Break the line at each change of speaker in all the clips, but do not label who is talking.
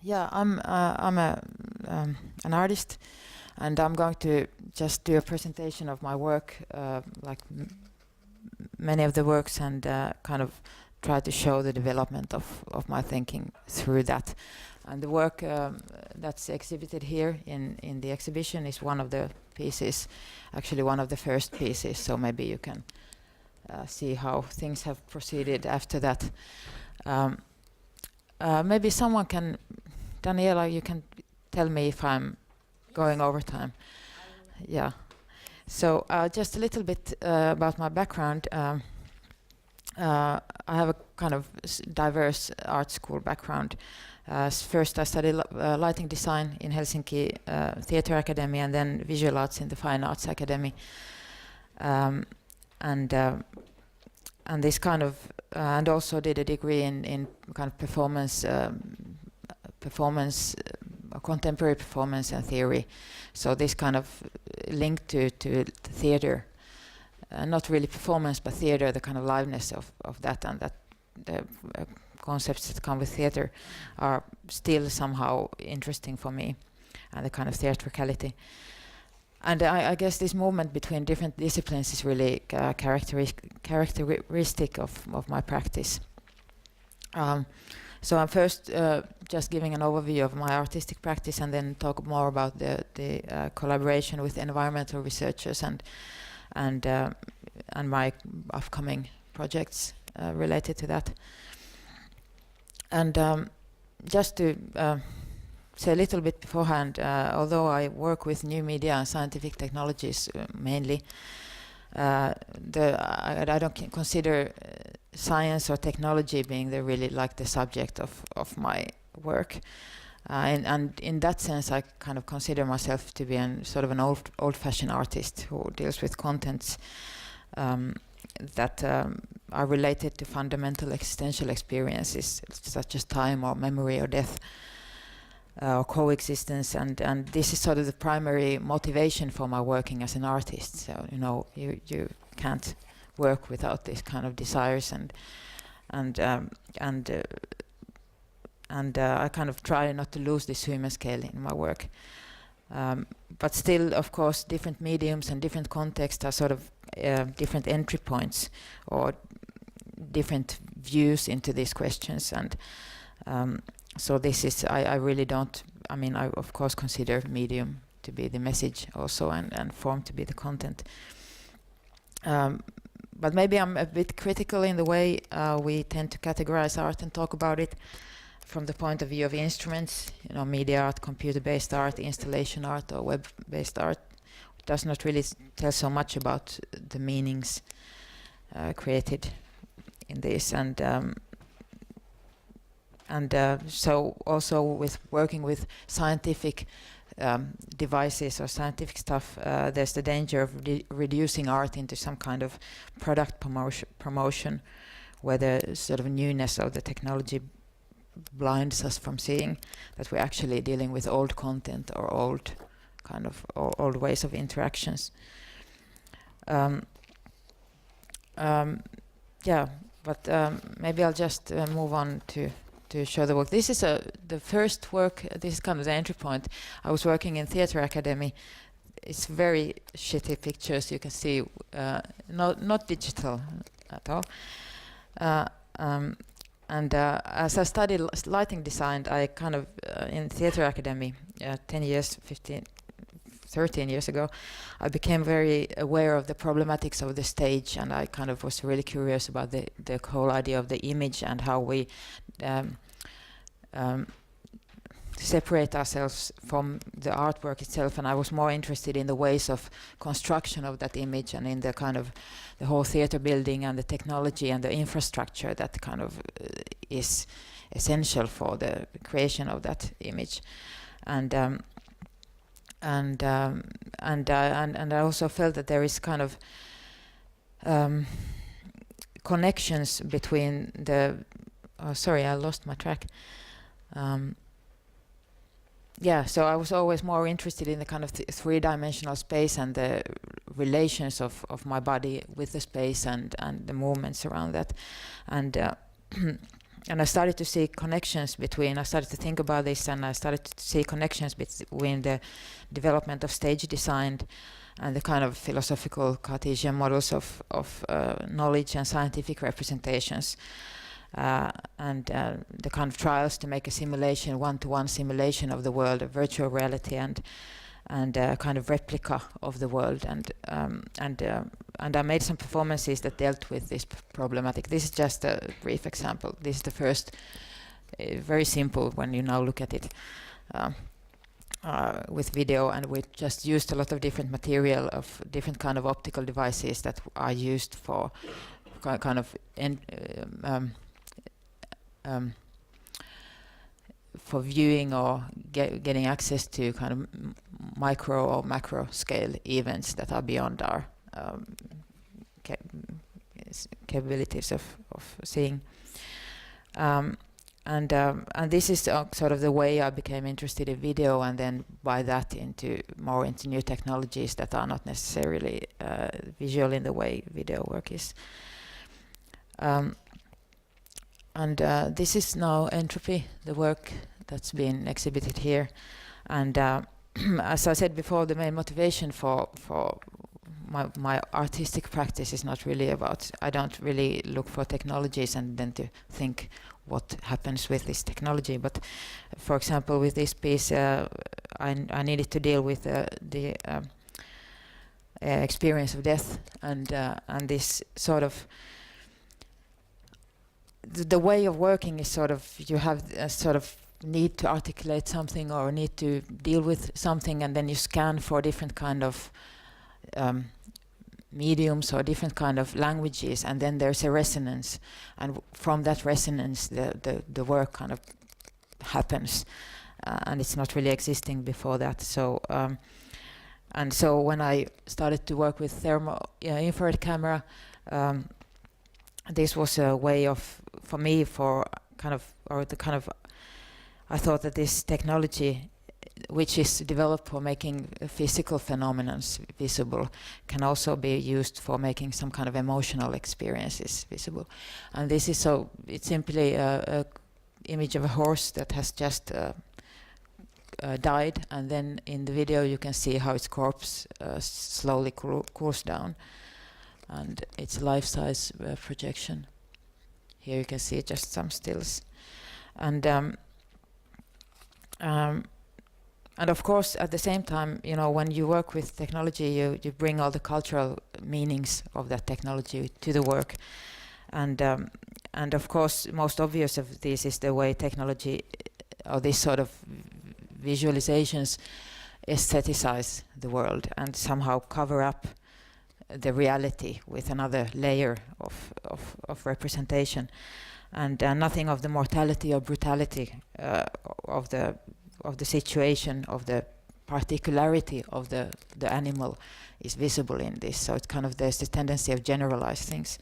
Yeah, I'm an artist, and I'm going to just do a presentation of my work, like many of the works, and kind of try to show the development of my thinking through that. And the work that's exhibited here in the exhibition is one of the pieces, actually one of the first pieces. So maybe you can see how things have proceeded after that. Maybe someone can, Daniela, you can tell me if I'm going over time. Yeah. So just a little bit about my background. I have a kind of diverse art school background. First, I studied lighting design in Helsinki Theatre Academy, and then visual arts in the Fine Arts Academy. And this kind of, and also did a degree in kind of contemporary performance and theory. So this kind of linked to theater, not really performance, but theater, the kind of liveness of that, and that the concepts that come with theater are still somehow interesting for me, and the kind of theatricality. And I guess this movement between different disciplines is really characteristic of my practice. So I'm first just giving an overview of my artistic practice, and then talk more about the collaboration with environmental researchers and my upcoming projects related to that. And just to say a little bit beforehand, although I work with new media and scientific technologies mainly, I don't consider science or technology being really like the subject of my work. And in that sense, I kind of consider myself to be sort of an old-fashioned artist who deals with contents that are related to fundamental existential experiences, such as time or memory or death. Or coexistence, and this is sort of the primary motivation for my working as an artist. So you can't work without this kind of desires, and I kind of try not to lose this human scale in my work. But still, of course, different mediums and different contexts are sort of different entry points or different views into these questions, and so this is, I really don't, I mean, I of course consider medium to be the message also, and form to be the content. But maybe I'm a bit critical in the way we tend to categorize art and talk about it from the point of view of instruments, media art, computer-based art, installation art, or web-based art. It does not really tell so much about the meanings created in this, and so also with working with scientific devices or scientific stuff, there's the danger of reducing art into some kind of product promotion, where the sort of newness of the technology blinds us from seeing that we're actually dealing with old content or old ways of interactions. Yeah, but maybe I'll just move on to show the work. This is the first work. This is kind of the entry point. I was working in Theatre Academy. It's very shitty pictures. You can see, not digital at all. And as I studied lighting design, I kind of in Theatre Academy 10 years, 15, 13 years ago, I became very aware of the problematics of the stage, and I kind of was really curious about the whole idea of the image and how we separate ourselves from the artwork itself. And I was more interested in the ways of construction of that image, and in the kind of the whole theater building and the technology and the infrastructure that kind of is essential for the creation of that image. And I also felt that there is kind of connections between the. Oh, sorry, I lost my track. Yeah, so I was always more interested in the kind of three-dimensional space and the relations of my body with the space and the movements around that, and I started to see connections between. I started to think about this, and I started to see connections between the development of stage design and the kind of philosophical Cartesian models of knowledge and scientific representations, and the kind of trials to make a simulation, one-to-one simulation of the world, a virtual reality, and a kind of replica of the world, and I made some performances that dealt with this problematic. This is just a brief example. This is the first, very simple when you now look at it with video, and we just used a lot of different material of different kind of optical devices that are used for kind of for viewing or getting access to kind of micro or macro scale events that are beyond our capabilities of seeing. And this is sort of the way I became interested in video, and then by that into new technologies that are not necessarily visual in the way video work is. This is now Entropy, the work that's been exhibited here. And as I said before, the main motivation for my artistic practice is not really about, I don't really look for technologies and then to think what happens with this technology. But for example, with this piece, I needed to deal with the experience of death, and this sort of, the way of working is sort of, you have a sort of need to articulate something or need to deal with something, and then you scan for different kind of mediums or different kind of languages, and then there's a resonance, and from that resonance the work kind of happens, and it's not really existing before that. So and so when I started to work with infrared camera, this was a way of, for me, I thought that this technology, which is developed for making physical phenomena visible, can also be used for making some kind of emotional experiences visible. And this is so, it's simply a image of a horse that has just died, and then in the video you can see how its corpse slowly cools down, and it's a life-size projection. Here you can see just some stills, and of course, at the same time, you know, when you work with technology, you bring all the cultural meanings of that technology to the work, and of course, most obvious of this is the way technology, or this sort of visualizations, aestheticize the world and somehow cover up the reality with another layer of representation, and nothing of the mortality or brutality of the situation, of the particularity of the animal is visible in this. So it's kind of, there's the tendency of generalize things,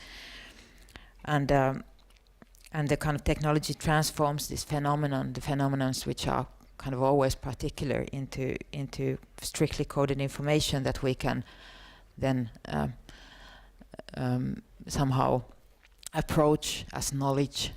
and the kind of technology transforms this phenomenon, the phenomenons which are kind of always particular, into strictly coded information that we can then somehow approach as knowledge,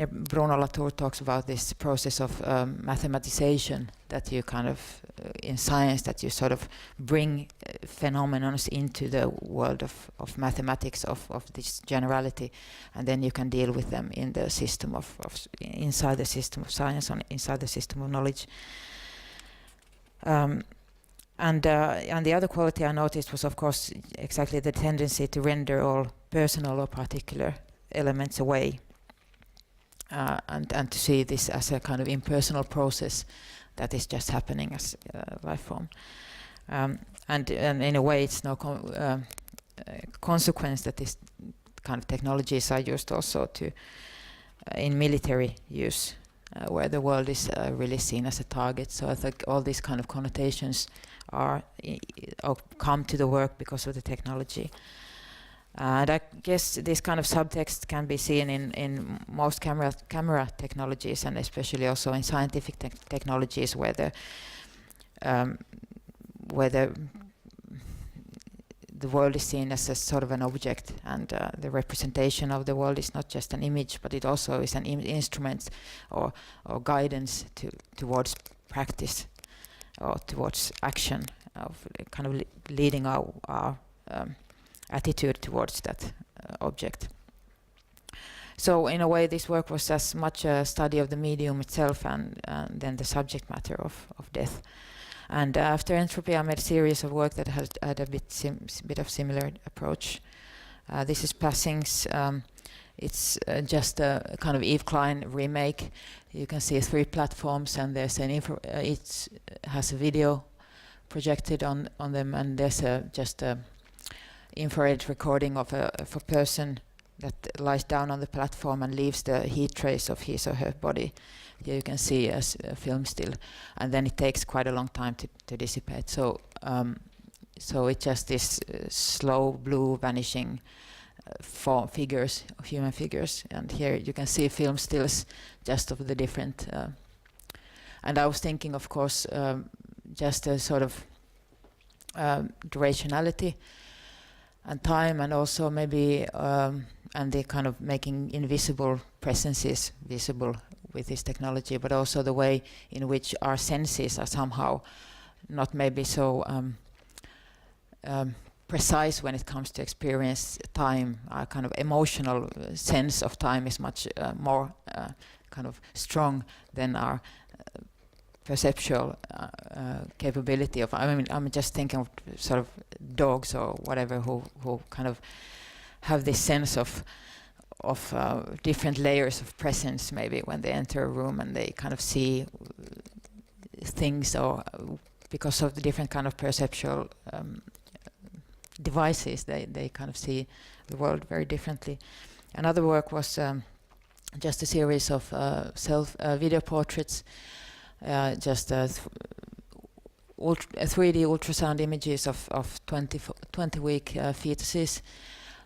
Bruno Latour talks about this process of mathematization, that you kind of in science, that you sort of bring phenomena into the world of mathematics, of this generality, and then you can deal with them in the system of inside the system of science, inside the system of knowledge. And the other quality I noticed was, of course, exactly the tendency to render all personal or particular elements away, and to see this as a kind of impersonal process that is just happening as life form. And in a way, it's no consequence that this kind of technologies are used also to in military use, where the world is really seen as a target. So I think all these kind of connotations are or come to the work because of the technology. And I guess this kind of subtext can be seen in most camera technologies, and especially also in scientific technologies, where the world is seen as a sort of an object, and the representation of the world is not just an image, but it also is an instrument or guidance towards practice or towards action, of kind of leading our attitude towards that object. So in a way, this work was as much a study of the medium itself and then the subject matter of death. And after entropy, I made a series of work that had a bit of similar approach. This is Passings. It's just a kind of Eve Klein remake. You can see 3 platforms, and there's it has a video projected on them, and there's just a infrared recording of a person that lies down on the platform and leaves the heat trace of his or her body. Here you can see as a film still, and then it takes quite a long time to dissipate. So it's just this slow blue vanishing figures, of human figures, and here you can see film stills just of the different. And I was thinking, of course, just a sort of durationality and time, and also maybe and the kind of making invisible presences visible with this technology, but also the way in which our senses are somehow not maybe so precise when it comes to experience time. Our kind of emotional sense of time is much more kind of strong than our perceptual capability of. I mean, I'm just thinking of sort of dogs or whatever who kind of have this sense of different layers of presence, maybe when they enter a room and they kind of see things, or because of the different kind of perceptual devices, they kind of see the world very differently. Another work was just a series of video portraits, just 3D ultrasound images of 20-week fetuses,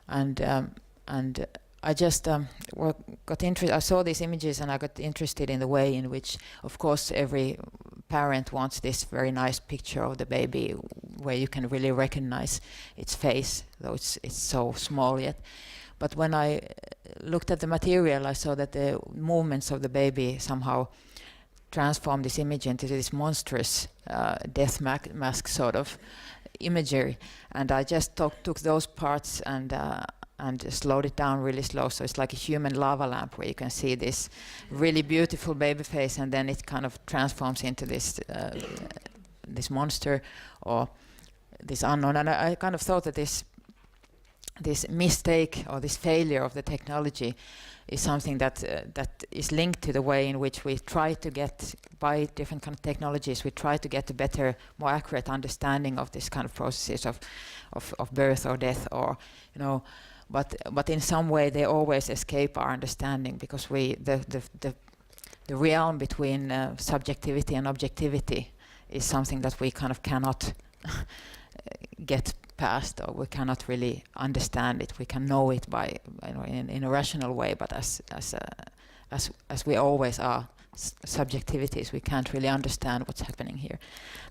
and I just got interested. I saw these images and I got interested in the way in which, of course, every parent wants this very nice picture of the baby where you can really recognize its face, though it's so small yet. But when I looked at the material, I saw that the movements of the baby somehow transformed this image into this monstrous death mask sort of imagery, and I just took those parts and slowed it down really slow, so it's like a human lava lamp where you can see this really beautiful baby face, and then it kind of transforms into this this monster or this unknown. And I kind of thought that this mistake or this failure of the technology is something that is linked to the way in which we try to get, by different kind of technologies, we try to get a better, more accurate understanding of this kind of processes of birth or death, or but in some way they always escape our understanding, because the realm between subjectivity and objectivity is something that we kind of cannot get past, or we cannot really understand it. We can know it by in a rational way, but as we always are subjectivities, we can't really understand what's happening here.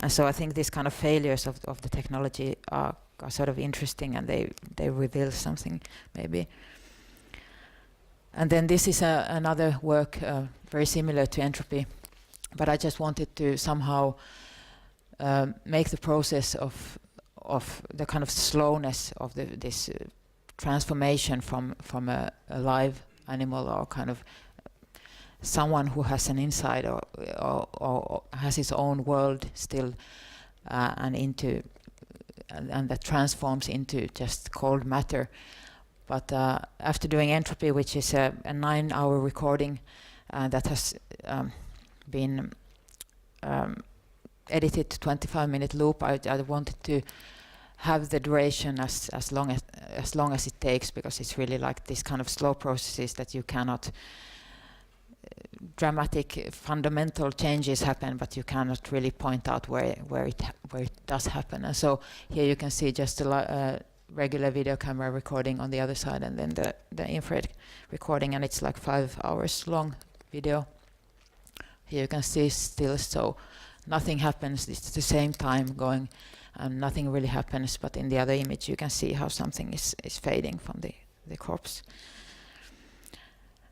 And so I think these kind of failures of the technology are sort of interesting, and they reveal something maybe. And then this is another work very similar to entropy, but I just wanted to somehow make the process of the kind of slowness of this transformation from a live animal, or kind of someone who has an inside or has his own world still, and that transforms into just cold matter. But after doing entropy, which is a 9-hour recording that has been edited to 25-minute loop, I wanted to have the duration as long as it takes, because it's really like this kind of slow processes that you cannot. Dramatic fundamental changes happen, but you cannot really point out where it does happen. And so here you can see just a regular video camera recording on the other side, and then the infrared recording, and it's like 5 hours long video. Here you can see still, so nothing happens. It's the same time going, and nothing really happens, but in the other image you can see how something is fading from the corpse.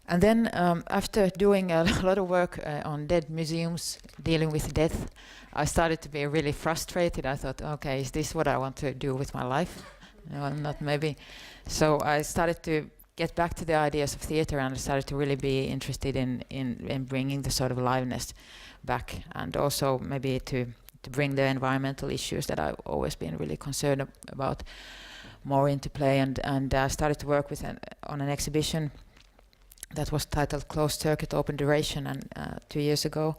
And then after doing a lot of work on dead museums, dealing with death, I started to be really frustrated. I thought, okay, is this what I want to do with my life? No, not maybe. So I started to get back to the ideas of theater, and I started to really be interested in bringing the sort of liveness back, and also maybe to bring the environmental issues that I've always been really concerned about more into play. And I started to work with on an exhibition that was titled Closed Circuit Open Duration, and 2 years ago.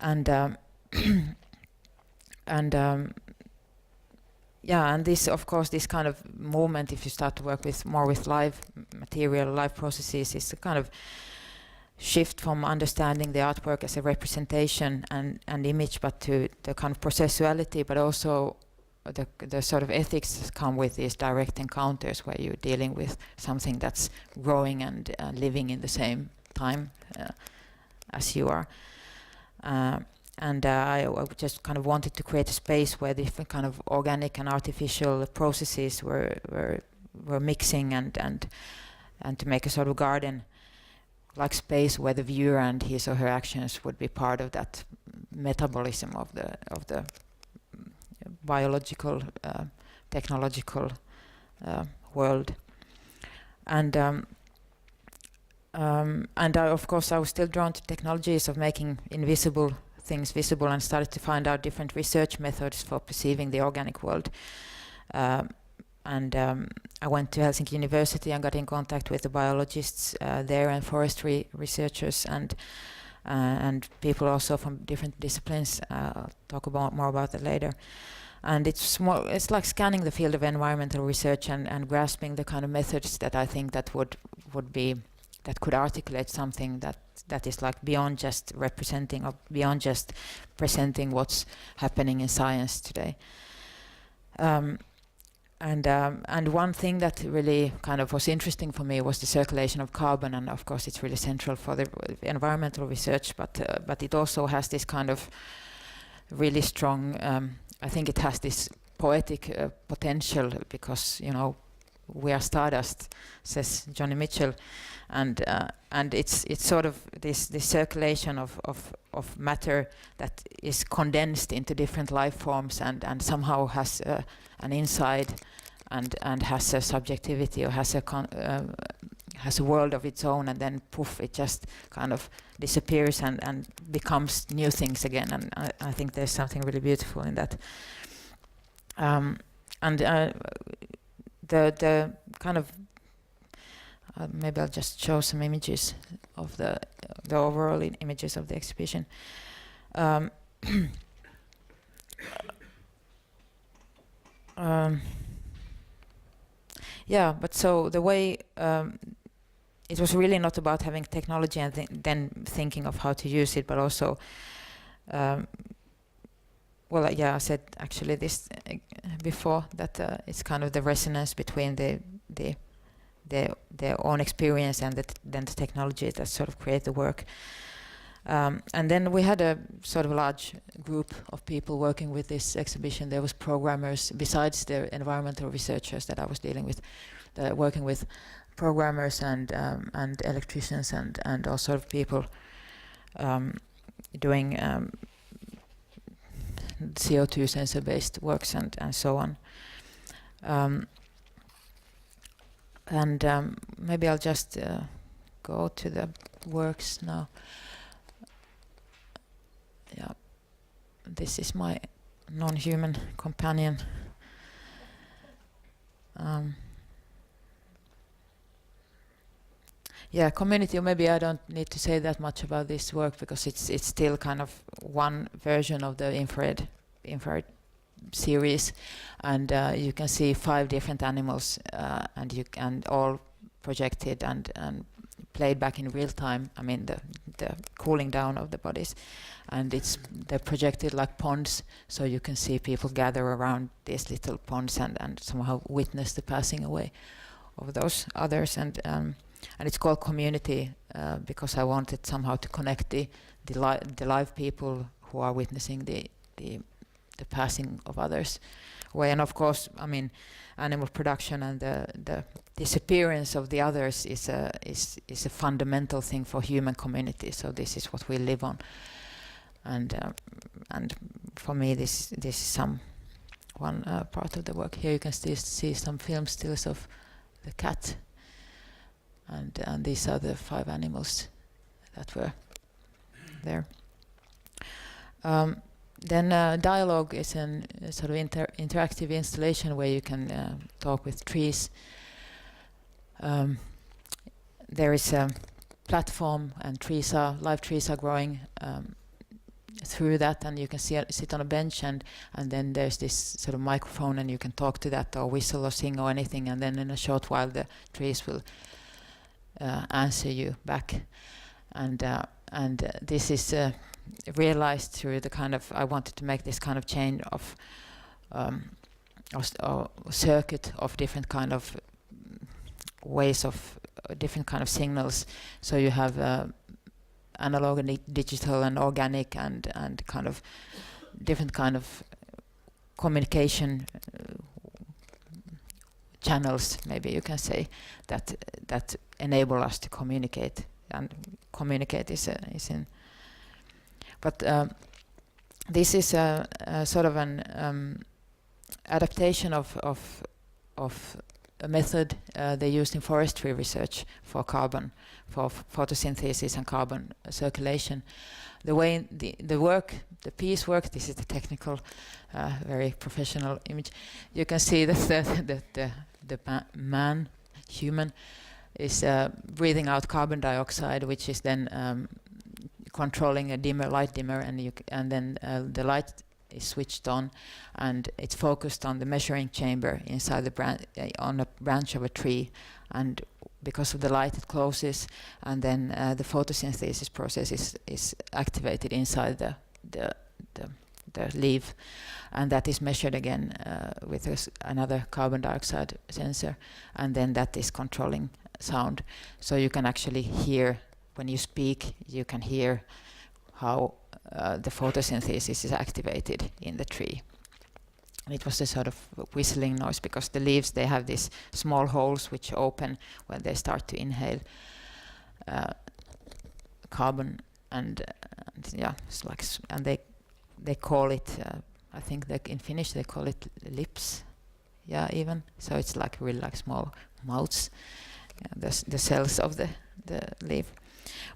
And and this, of course, this kind of movement, if you start to work with more with live material, live processes, is a kind of shift from understanding the artwork as a representation and image, but to the kind of processuality, but also the sort of ethics that come with these direct encounters, where you're dealing with something that's growing and living in the same time as you are. I just kind of wanted to create a space where different kind of organic and artificial processes were mixing, and to make a sort of garden-like space where the viewer and his or her actions would be part of that metabolism of the biological, technological world. And of course I was still drawn to technologies of making invisible things visible, and started to find out different research methods for perceiving the organic world. I went to Helsinki University and got in contact with the biologists there, and forestry researchers, and people also from different disciplines. I'll talk more about that later. And it's like scanning the field of environmental research and grasping the kind of methods that I think that that could articulate something that is like beyond just representing, or beyond just presenting what's happening in science today. And one thing that really kind of was interesting for me was the circulation of carbon, and of course it's really central for the environmental research, but it also has this kind of really strong, I think it has this poetic potential, because, you know, we are stardust, says Joni Mitchell, and it's sort of this circulation of matter that is condensed into different life forms, and somehow has an inside, and has a subjectivity, or has a world of its own, and then poof, it just kind of disappears and becomes new things again. And I think there's something really beautiful in that. The kind of maybe I'll just show some images of the overall images of the exhibition. Yeah, but so the way it was really not about having technology and then thinking of how to use it, but also well, yeah, I said actually this before, that it's kind of the resonance between their own experience and then the technology that sort of create the work. And then we had a sort of large group of people working with this exhibition. There was programmers, besides the environmental researchers that I was dealing with, working with programmers and electricians and all sort of people doing CO2 sensor-based works and so on. Maybe I'll just go to the works now. Yeah, this is my non-human companion. Yeah, community. Maybe I don't need to say that much about this work, because it's still kind of one version of the infrared series, and you can see 5 different animals, and all projected and played back in real time. I mean the cooling down of the bodies, and they're projected like ponds, so you can see people gather around these little ponds and somehow witness the passing away of those others. And it's called community because I wanted somehow to connect the live people who are witnessing the the passing of others away. And of course, I mean, animal production and the disappearance of the others is a fundamental thing for human community. So this is what we live on, and for me this is one part of the work. Here you can still see some film stills of the cat, and these are the 5 animals that were there. Then dialogue is a sort of interactive installation where you can talk with trees. There is a platform, and live trees are growing through that, and you can sit on a bench, and then there's this sort of microphone, and you can talk to that or whistle or sing or anything, and then in a short while the trees will answer you back. And this is realized through the kind of, I wanted to make this kind of chain of or circuit of different kind of ways of different kind of signals. So you have analog and digital and organic and kind of different kind of communication channels, maybe you can say, that enable us to communicate. And communicate is in. But this is a sort of an adaptation of a method they used in forestry research for carbon, for photosynthesis and carbon circulation. The way the piece work. This is the technical, very professional image. You can see that the human, is breathing out carbon dioxide, which is then controlling a light dimmer, and then the light is switched on, and it's focused on the measuring chamber inside on a branch of a tree, and because of the light it closes, and then the photosynthesis process is activated inside the leaf, and that is measured again with another carbon dioxide sensor, and then that is controlling sound. So you can actually hear, when you speak, you can hear how the photosynthesis is activated in the tree. And it was a sort of whistling noise, because the leaves, they have these small holes which open when they start to inhale carbon, and yeah, it's like, and they call it, I think that in Finnish they call it lips, yeah, even. So it's like really like small mouths, the cells of the leaf.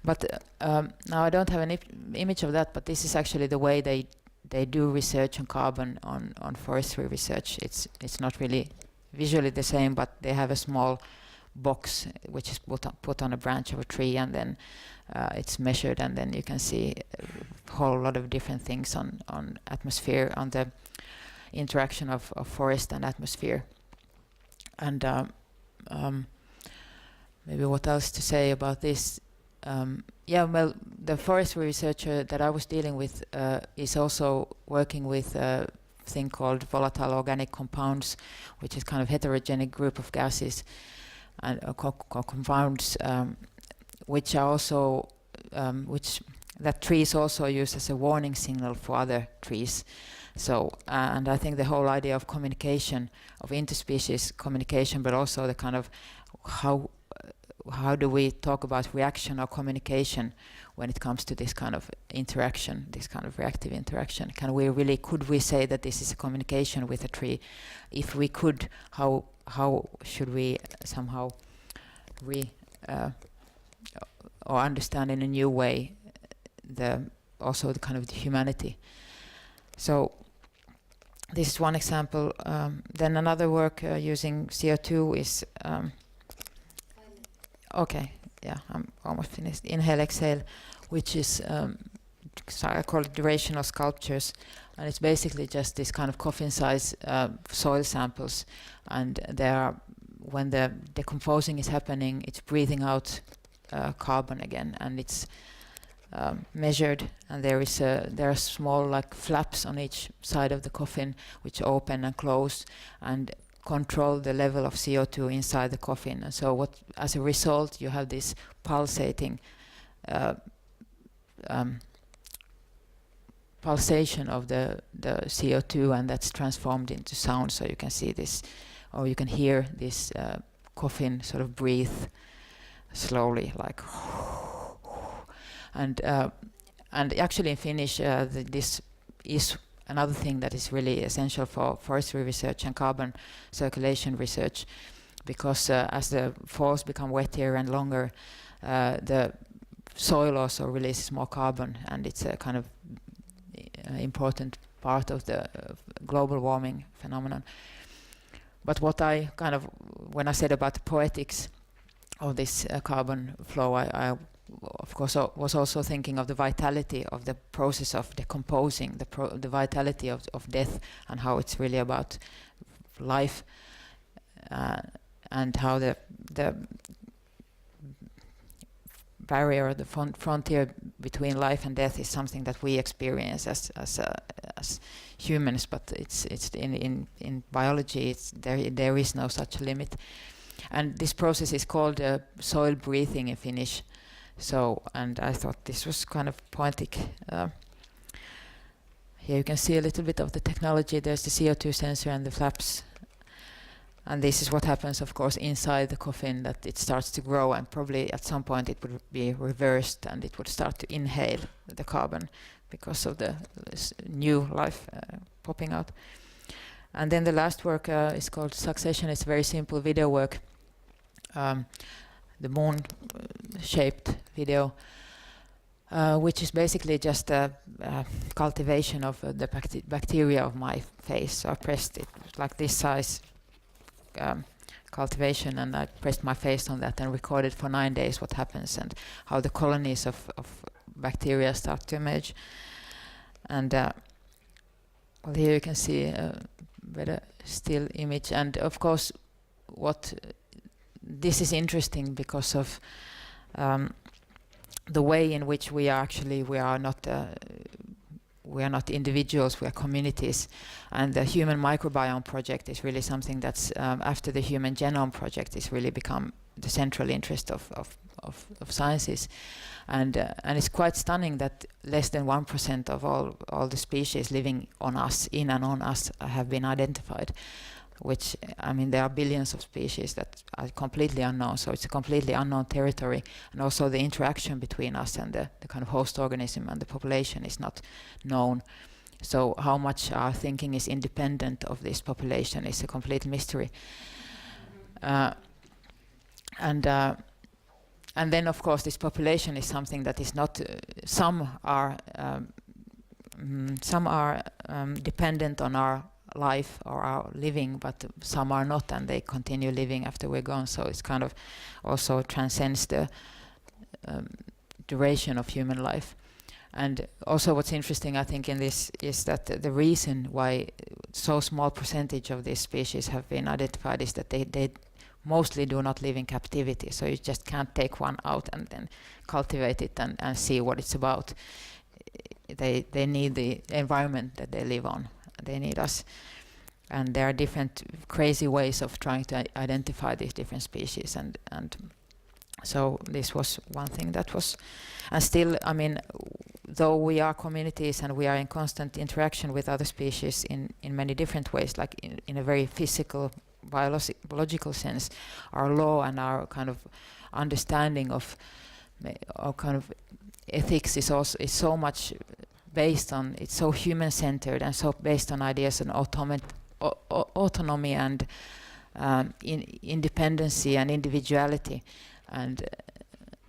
But now I don't have an image of that, but this is actually the way they do research on carbon on forestry research. It's not really visually the same, but they have a small box which is put on a branch of a tree, and then it's measured, and then you can see a whole lot of different things on atmosphere, on the interaction of forest and atmosphere. And maybe what else to say about this? Yeah, well, the forestry researcher that I was dealing with is also working with a thing called volatile organic compounds, which is kind of heterogenic group of gases and compounds, which are also that trees also use as a warning signal for other trees. So, and I think the whole idea of communication, of interspecies communication, but also the kind of how do we talk about reaction or communication when it comes to this kind of interaction, this kind of reactive interaction? Could we say that this is a communication with a tree? If we could, how should we somehow or understand in a new way also the kind of the humanity? So this is one example. Then another work using CO2 is okay, yeah, I'm almost finished. Inhale, exhale, which is I call it durational sculptures, and it's basically just this kind of coffin-size soil samples, and when the decomposing is happening, it's breathing out carbon again, and it's measured, and there are small like flaps on each side of the coffin which open and close and control the level of CO2 inside the coffin. And so as a result, you have this pulsating pulsation of the CO2, and that's transformed into sound. So you can see this, or you can hear this coffin sort of breathe slowly, like. And actually in Finnish, this is another thing that is really essential for forestry research and carbon circulation research, because as the falls become wetter and longer, the soil also releases more carbon, and it's a kind of important part of the global warming phenomenon. But what I kind of, when I said about the poetics of this carbon flow, I of course was also thinking of the vitality of the process of decomposing, the vitality of death, and how it's really about life, and how the barrier, the frontier between life and death is something that we experience as humans, but it's in biology, there is no such limit. And this process is called soil breathing in Finnish. So, and I thought this was kind of poetic. Here you can see a little bit of the technology. There's the CO2 sensor and the flaps. And this is what happens, of course, inside the coffin, that it starts to grow, and probably at some point it would be reversed and it would start to inhale the carbon because of the new life popping out. And then the last work is called Succession. It's a very simple video work. The moon-shaped video, which is basically just a cultivation of the bacteria of my face. So I pressed it like this size cultivation, and I pressed my face on that and recorded for 9 days what happens and how the colonies of bacteria start to emerge. And well, here you can see a better still image. And of course, this is interesting because of the way in which we are not individuals, we are communities. And the Human Microbiome Project is really something that's, after the Human Genome Project, is really become the central interest of sciences. And it's quite stunning that less than 1% of all the species living on us, in and on us, have been identified. Which, I mean, there are billions of species that are completely unknown, so it's a completely unknown territory. And also the interaction between us and the kind of host organism and the population is not known. So how much our thinking is independent of this population is a complete mystery. And then, of course, this population is something that is not. Some are dependent on our life or our living, but some are not, and they continue living after we're gone. So it's kind of also transcends the duration of human life. And also what's interesting, I think, in this is that the reason why so small percentage of these species have been identified is that they mostly do not live in captivity. So you just can't take one out and then cultivate it and see what it's about. They need the environment that they live on. They need us, and there are different crazy ways of trying to identify these different species, and so this was one thing that was. And still, I mean, though we are communities and we are in constant interaction with other species in many different ways, like in a very physical, biological sense, our law and our kind of understanding of our kind of ethics is so much based on, it's so human-centered and so based on ideas and autonomy and independency and individuality. And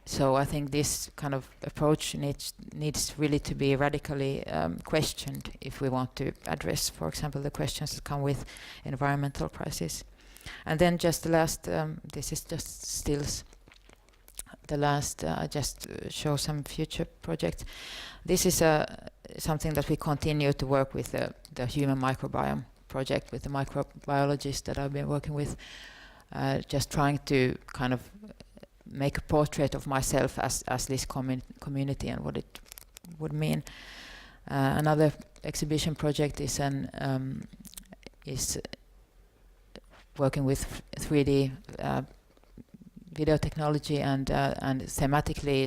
so I think this kind of approach needs really to be radically questioned if we want to address, for example, the questions that come with environmental crisis. And then just the last, this is just stills. The last, I just show some future projects. This is something that we continue to work with, the Human Microbiome Project, with the microbiologists that I've been working with, just trying to kind of make a portrait of myself as this community and what it would mean. Another exhibition project is working with 3D video technology, and thematically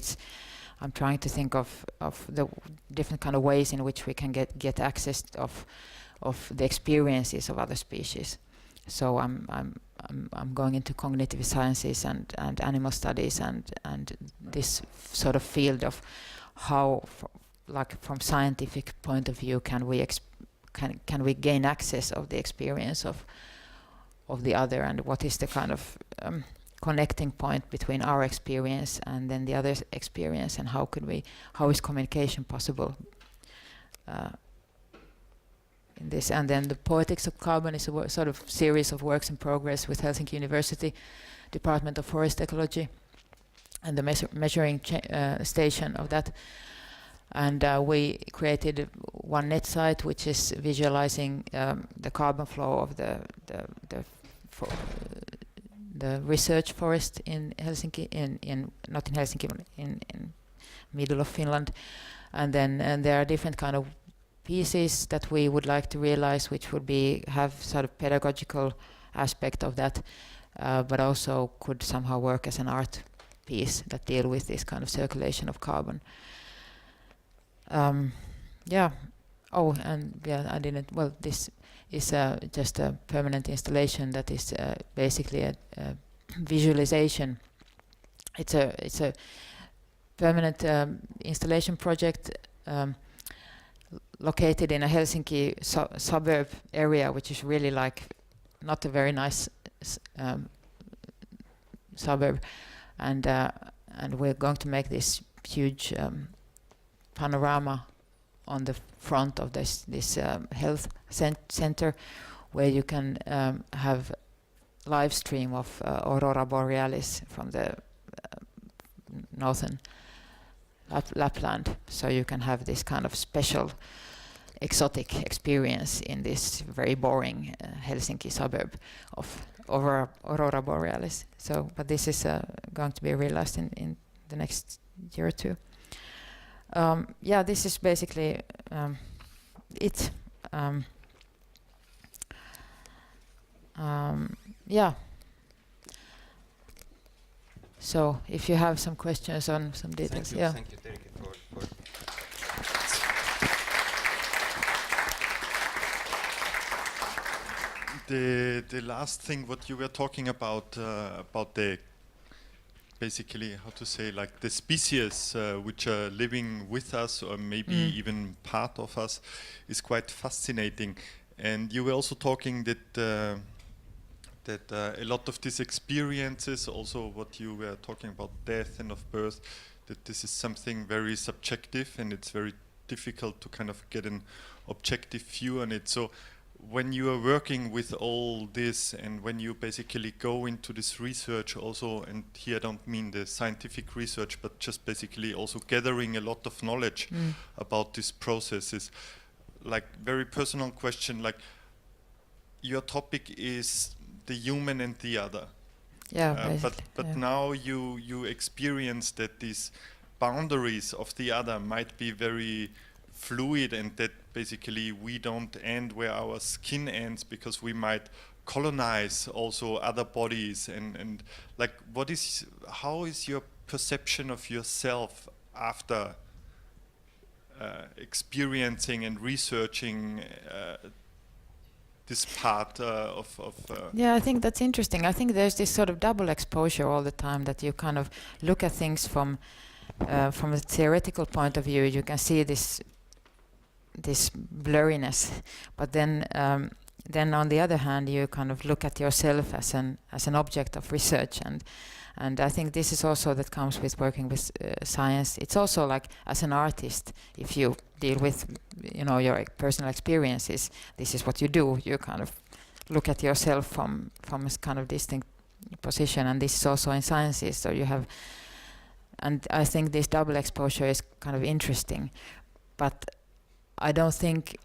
I'm trying to think of the different kind of ways in which we can get access of the experiences of other species. So I'm going into cognitive sciences and animal studies and this sort of field of how, like from scientific point of view, can we gain access of the experience of the other, and what is the kind of connecting point between our experience and then the other's experience, and how is communication possible in this. And then the Poetics of Carbon is a sort of series of works in progress with Helsinki University Department of Forest Ecology and the measuring station of that. And we created one net site which is visualizing the carbon flow of the research forest in Helsinki, not in Helsinki, but in middle of Finland. And then there are different kind of pieces that we would like to realize, which would have sort of pedagogical aspect of that, but also could somehow work as an art piece that deal with this kind of circulation of carbon. Yeah. Oh, and yeah, I didn't. Well, this is just a permanent installation that is basically a visualization. It's a permanent installation project located in a Helsinki suburb area, which is really like not a very nice suburb, and we're going to make this huge panorama on the front of this health center, where you can have live stream of aurora borealis from the northern Lapland, so you can have this kind of special exotic experience in this very boring Helsinki suburb of aurora borealis. So, but this is going to be realized in the next year or two. Yeah, this is basically it. Yeah. So, if you have some questions on some details,
thank you, Terike, for
the last thing what you were talking about the basically, how to say, like the species which are living with us or maybe even part of us is quite fascinating. And you were also talking that a lot of these experiences, also what you were talking about death and of birth, that this is something very subjective and it's very difficult to kind of get an objective view on it. So when you are working with all this and when you basically go into this research also, and here I don't mean the scientific research, but just basically also gathering a lot of knowledge about these processes, like very personal question, like your topic is the human and the other.
Yeah,
but
yeah.
now you experience that these boundaries of the other might be very fluid, and that basically we don't end where our skin ends, because we might colonize also other bodies, and like how is your perception of yourself after experiencing and researching this part of
Yeah, I think that's interesting. I think there's this sort of double exposure all the time, that you kind of look at things from a theoretical point of view. You can see this blurriness, but then on the other hand, you kind of look at yourself as an object of research, and I think this is also that comes with working with science. It's also like as an artist, if you deal with your personal experiences, this is what you do. You kind of look at yourself from a kind of distinct position, and this is also in sciences. So you have, and I think this double exposure is kind of interesting, but I think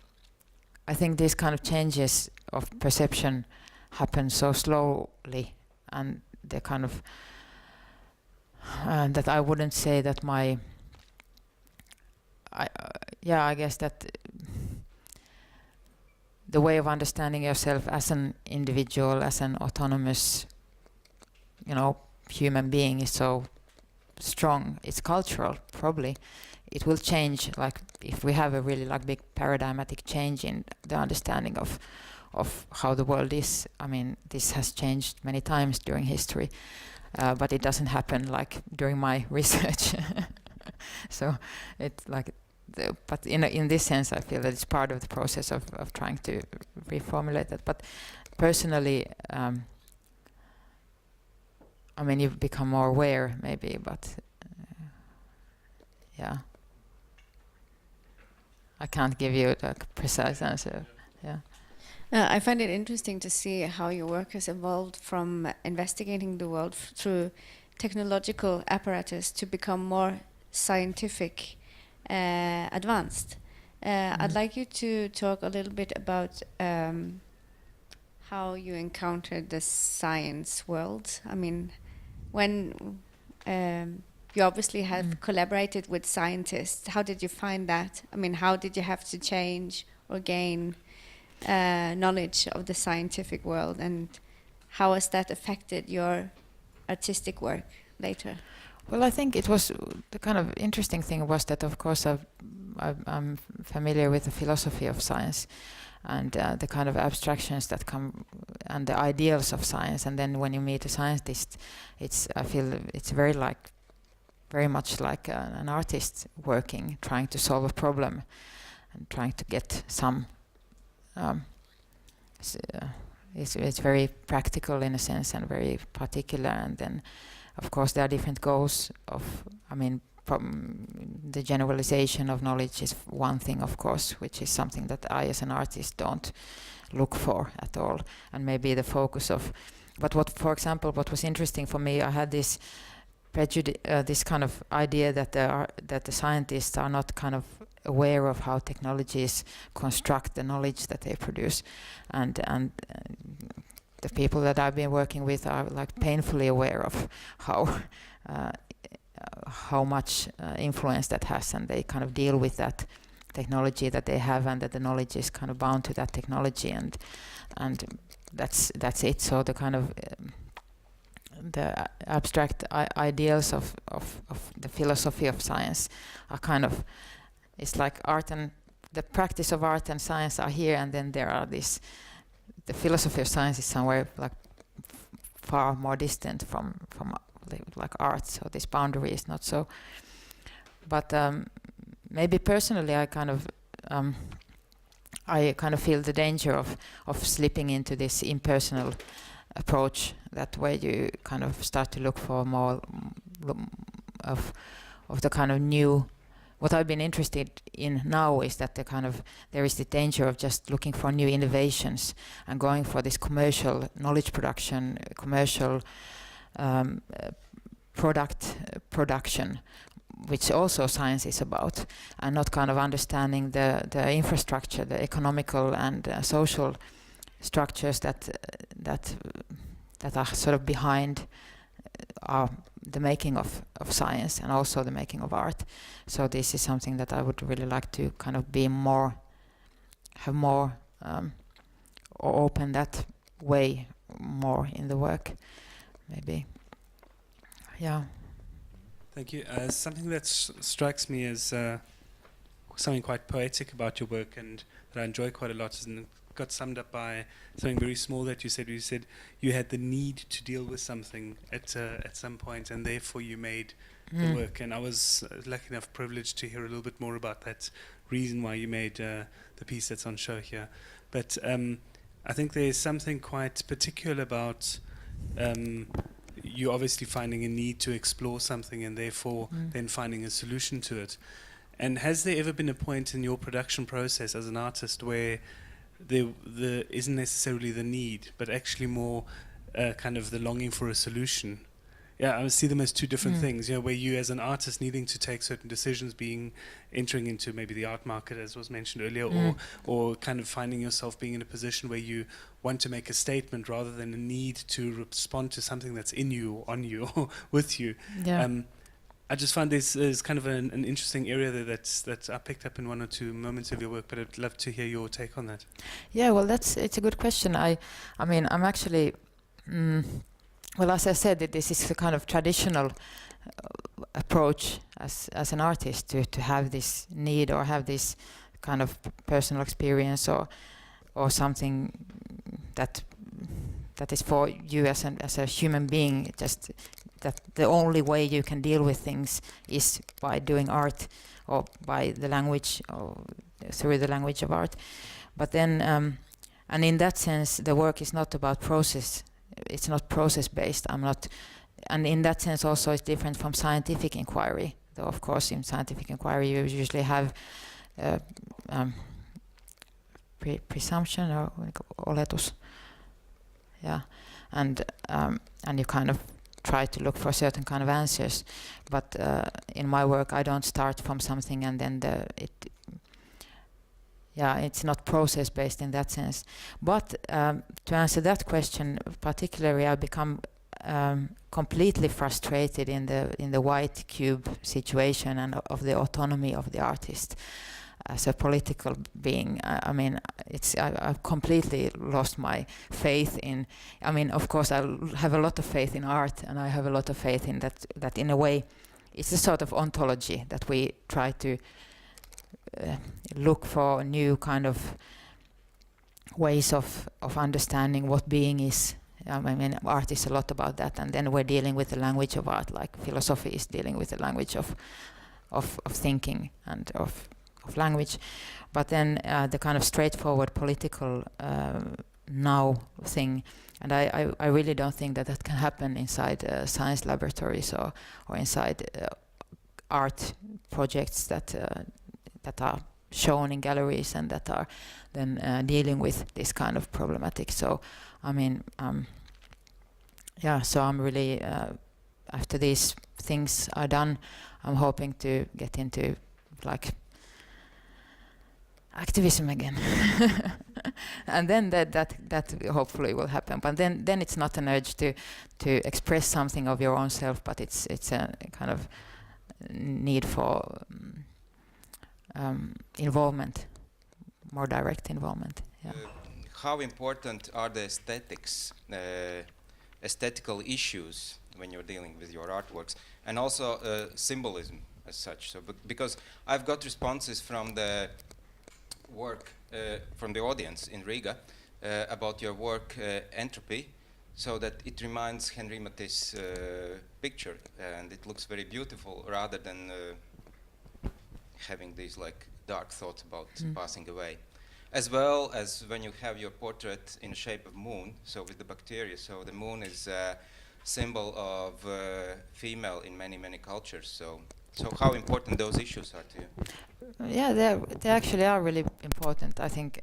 these kind of changes of perception happen so slowly, and they're kind of that I wouldn't say that I guess that the way of understanding yourself as an individual, as an autonomous, human being is so strong. It's cultural, probably. It will change, like if we have a really like big paradigmatic change in the understanding of how the world is. I mean, this has changed many times during history, but it doesn't happen like during my research. So it's like, but in this sense, I feel that it's part of the process of trying to reformulate that. But personally, I mean, you become more aware, maybe, but yeah, I can't give you a precise answer. Yeah.
I find it interesting to see how your work has evolved from investigating the world through technological apparatus to become more scientific, advanced. I'd like you to talk a little bit about how you encountered the science world. I mean, when you obviously have collaborated with scientists, how did you find that? I mean, how did you have to change or gain knowledge of the scientific world, and how has that affected your artistic work later?
Well, I think it was the kind of interesting thing was that, of course, I'm familiar with the philosophy of science and the kind of abstractions that come and the ideals of science. And then when you meet a scientist, I feel it's very much like an artist working, trying to solve a problem and trying to get some. It's very practical in a sense and very particular, and then of course there are different goals of, I mean, the generalization of knowledge is one thing, of course, which is something that I as an artist don't look for at all, and maybe the focus of, but for example, what was interesting for me, I had this this kind of idea that the scientists are not kind of aware of how technologies construct the knowledge that they produce, and the people that I've been working with are like painfully aware of how much influence that has, and they kind of deal with that technology that they have, and that the knowledge is kind of bound to that technology, and that's it. So the kind of the abstract ideals of the philosophy of science are kind of, it's like art and the practice of art and science are here, and then there are the philosophy of science is somewhere like far more distant from like art, so this boundary is not so. But maybe personally I kind of feel the danger of slipping into this impersonal approach, that where you kind of start to look for more of the kind of new. What I've been interested in now is that there is the danger of just looking for new innovations and going for this commercial knowledge production, commercial production, which also science is about, and not kind of understanding the infrastructure, the economical and social structures that are sort of behind the making of science and also the making of art. So this is something that I would really like to kind of have more or open that way more in the work, maybe. Yeah.
Thank you. Something that strikes me as something quite poetic about your work, and that I enjoy quite a lot, is got summed up by something very small that you said. You said you had the need to deal with something at some point, and therefore you made the work. And I was lucky enough, privileged to hear a little bit more about that reason why you made the piece that's on show here. But I think there's something quite particular about you obviously finding a need to explore something, and therefore then finding a solution to it. And has there ever been a point in your production process as an artist where there isn't necessarily the need, but actually more kind of the longing for a solution? Yeah, I see them as two different things, where you as an artist needing to take certain decisions, entering into maybe the art market, as was mentioned earlier, or kind of finding yourself being in a position where you want to make a statement rather than a need to respond to something that's in you, or on you, or with you.
Yeah.
I just find this is kind of an interesting area that I picked up in one or two moments of your work, but I'd love to hear your take on that.
Yeah, well, it's a good question. I mean, I'm actually well, as I said, this is a kind of traditional approach as an artist to have this need or have this kind of personal experience or something that is for you as a human being. Just that the only way you can deal with things is by doing art or by the language or through the language of art. But then, and in that sense, the work is not about process. It's not process-based. And in that sense also it's different from scientific inquiry. Though of course in scientific inquiry you usually have presumption or oletus. Yeah, and you kind of try to look for certain kind of answers. But in my work I don't start from something and then it's not process-based in that sense. But to answer that question particularly, I become completely frustrated in the white cube situation and of the autonomy of the artist as a political being. I mean, I've completely lost my faith in. I mean, of course, I have a lot of faith in art, and I have a lot of faith in that in a way, it's a sort of ontology that we try to look for new kind of ways of understanding what being is. I mean, art is a lot about that, and then we're dealing with the language of art, like philosophy is dealing with the language of thinking and of language. But then the kind of straightforward political now thing, and I really don't think that can happen inside science laboratories or inside art projects that are shown in galleries and that are then dealing with this kind of problematic. So, I mean, so I'm really, after these things are done, I'm hoping to get into like activism again. And then that hopefully will happen. But then it's not an urge to express something of your own self, but it's a kind of need for involvement, more direct involvement. Yeah.
How important are the aesthetical issues when you're dealing with your artworks, and also symbolism as such? So, because I've got responses from the work from the audience in Riga about your work Entropy, so that it reminds Henri Matisse's picture, and it looks very beautiful rather than having these like dark thoughts about passing away. As well as when you have your portrait in the shape of moon, so with the bacteria, so the moon is a symbol of female in many cultures. So how important those issues are to you?
Yeah, they actually are really important. I think.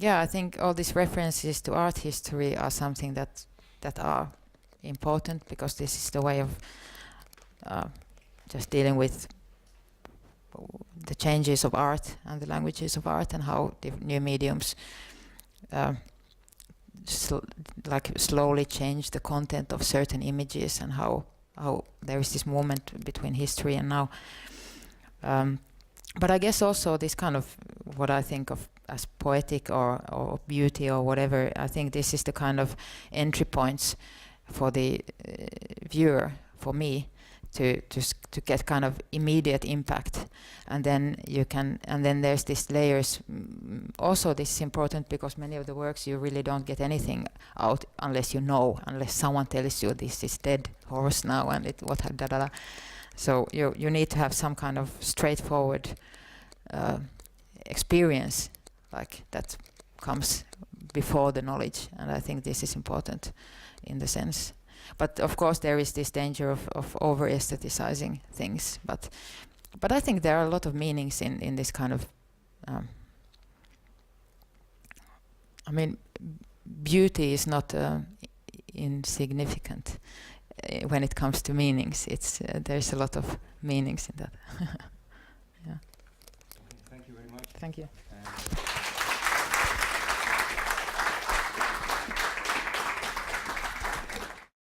I think all these references to art history are something that are important, because this is the way of just dealing with the changes of art and the languages of art, and how new mediums slowly change the content of certain images, and how there is this movement between history and now. But I guess also this kind of what I think of as poetic or beauty or whatever, I think this is the kind of entry points for the viewer, for me, to get kind of immediate impact, and then there's these layers. Also, this is important because many of the works you really don't get anything out unless unless someone tells you this is dead horse now and So you need to have some kind of straightforward experience like that comes before the knowledge, and I think this is important in the sense. But of course there is this danger of over aestheticizing things, but I think there are a lot of meanings in this kind of I mean, beauty is not insignificant when it comes to meanings. It's there's a lot of meanings in that. Yeah.
Thank you very much.
Thank you.